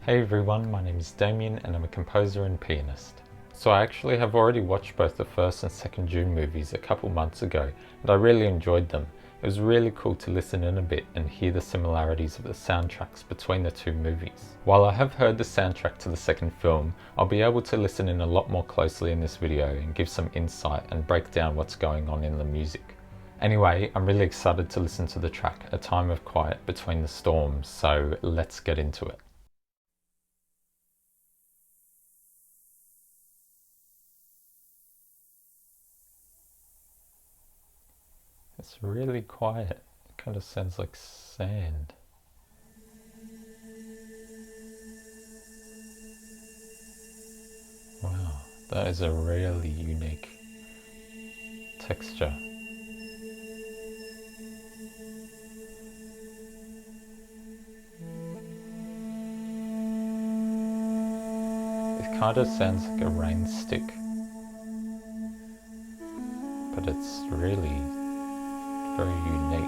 Hey everyone, my name is Damien and I'm a composer and pianist. So I actually have already watched both the first and second Dune movies a couple months ago and I really enjoyed them. It was really cool to listen in a bit and hear the similarities of the soundtracks between the two movies. While I have heard the soundtrack to the second film, I'll be able to listen in a lot more closely in this video and give some insight and break down what's going on in the music. Anyway, I'm really excited to listen to the track A Time of Quiet Between the Storms, so let's get into it. It's really quiet. It kind of sounds like sand. Wow, that is a really unique texture. It kind of sounds like a rain stick, but it's really very unique.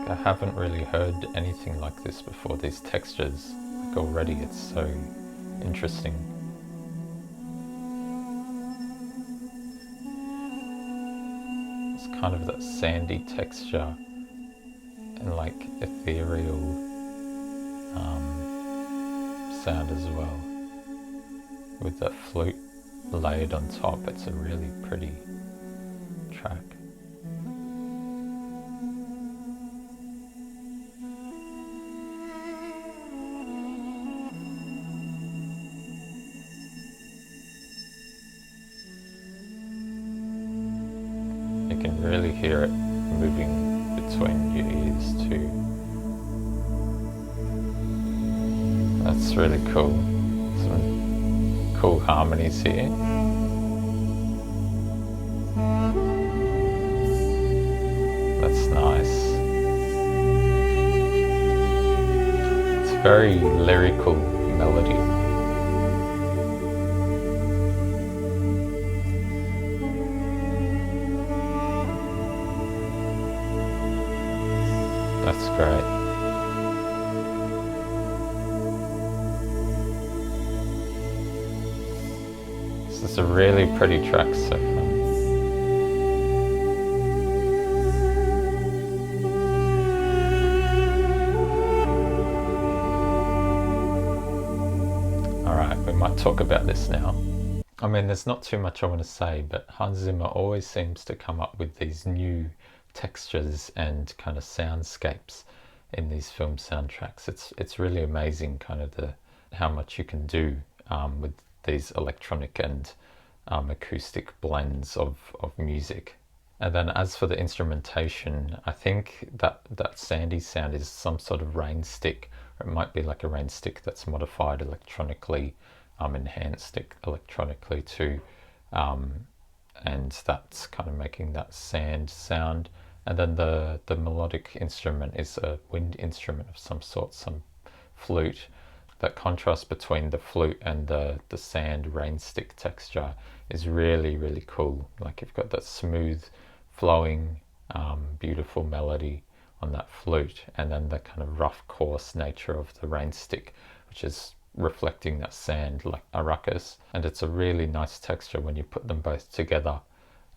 I haven't really heard anything like this before, these textures. Like already it's so interesting. It's kind of that sandy texture and like ethereal sound as well. With that flute layered on top, it's a really pretty track. You can really hear it moving between your ears too. That's really cool. Some cool harmonies here. That's nice. It's very lyrical melody. That's great. This is a really pretty track so far. Alright, we might talk about this now. I mean, there's not too much I want to say, but Hans Zimmer always seems to come up with these new textures and kind of soundscapes in these film soundtracks. It's really amazing kind of how much you can do with these electronic and acoustic blends of music. And then as for the instrumentation, I think that sandy sound is some sort of rain stick, or it might be like a rain stick that's modified electronically, enhanced electronically too, and that's kind of making that sand sound. And then the melodic instrument is a wind instrument of some sort, some flute. That contrast between the flute and the sand rain stick texture is really, really cool. Like you've got that smooth, flowing, beautiful melody on that flute, and then the kind of rough, coarse nature of the rain stick, which is reflecting that sand like a ruckus. And it's a really nice texture when you put them both together.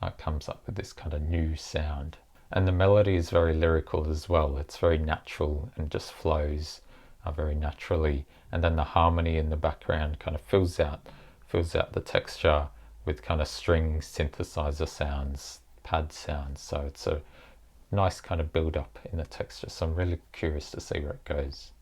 It comes up with this kind of new sound. And the melody is very lyrical as well. It's very natural and just flows very naturally. And then the harmony in the background kind of fills out the texture with kind of string synthesizer sounds, pad sounds. So it's a nice kind of build up in the texture. So I'm really curious to see where it goes.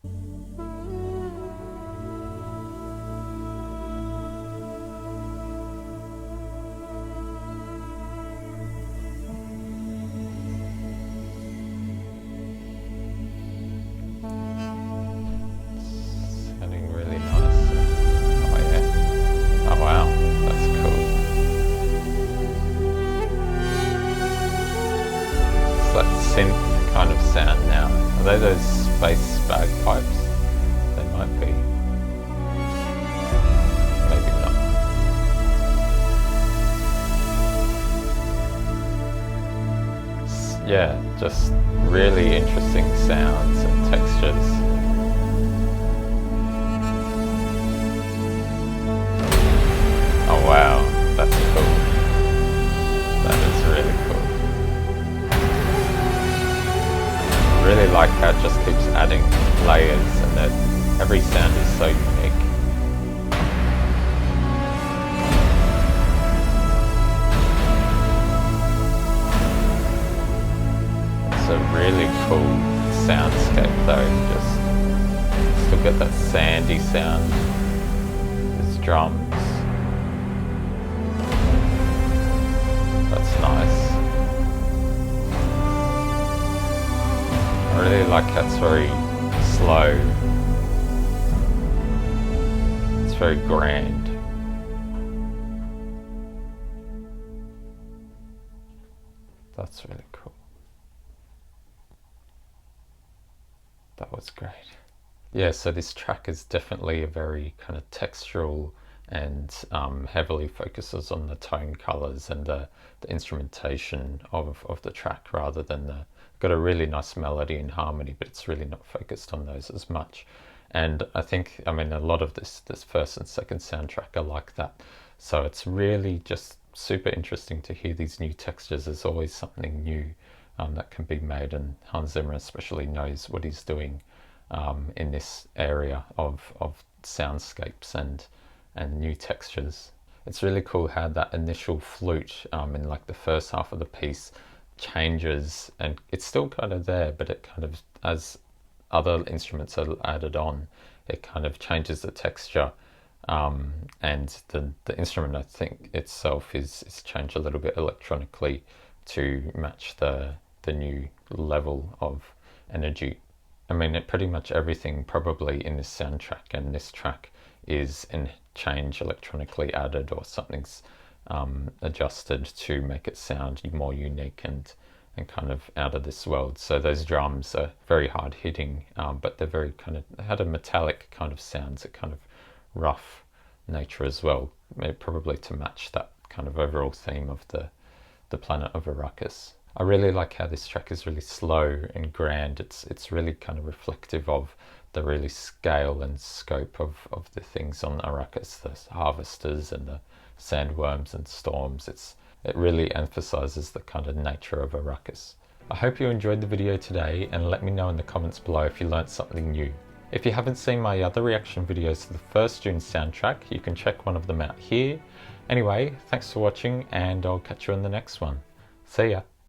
Synth kind of sound now. Are they those space bagpipes? They might be. Maybe not. Yeah, just really interesting sounds and textures. Oh wow, that's cool. That is really cool. I really like how it just keeps adding layers and that every sound is so unique. It's a really cool soundscape though. Just look at that sandy sound. There's drums. That's nice. I really like how it's very slow. It's very grand. That's really cool. That was great. Yeah, so this track is definitely a very kind of textural and heavily focuses on the tone colors and the instrumentation of the track rather than got a really nice melody and harmony, but it's really not focused on those as much. And I think, I mean, a lot of this first and second soundtrack are like that. So it's really just super interesting to hear these new textures. There's always something new that can be made, and Hans Zimmer especially knows what he's doing in this area of soundscapes and new textures. It's really cool how that initial flute in like the first half of the piece changes, and it's still kind of there, but it kind of, as other instruments are added on, it kind of changes the texture, and the instrument, I think itself is changed a little bit electronically to match the new level of energy. I mean, pretty much everything probably in this soundtrack and this track is in change electronically added, or something's adjusted to make it sound more unique and kind of out of this world. So those drums are very hard hitting, but they're very kind of, they had a metallic kind of sounds, a kind of rough nature as well, probably to match that kind of overall theme of the Planet of Arrakis. I really like how this track is really slow and grand. It's really kind of reflective of the really scale and scope of the things on Arrakis, the harvesters and the sandworms and storms. It really emphasizes the kind of nature of Arrakis. I hope you enjoyed the video today, and let me know in the comments below if you learnt something new. If you haven't seen my other reaction videos to the first Dune soundtrack, you can check one of them out here. Anyway, thanks for watching, and I'll catch you in the next one. See ya!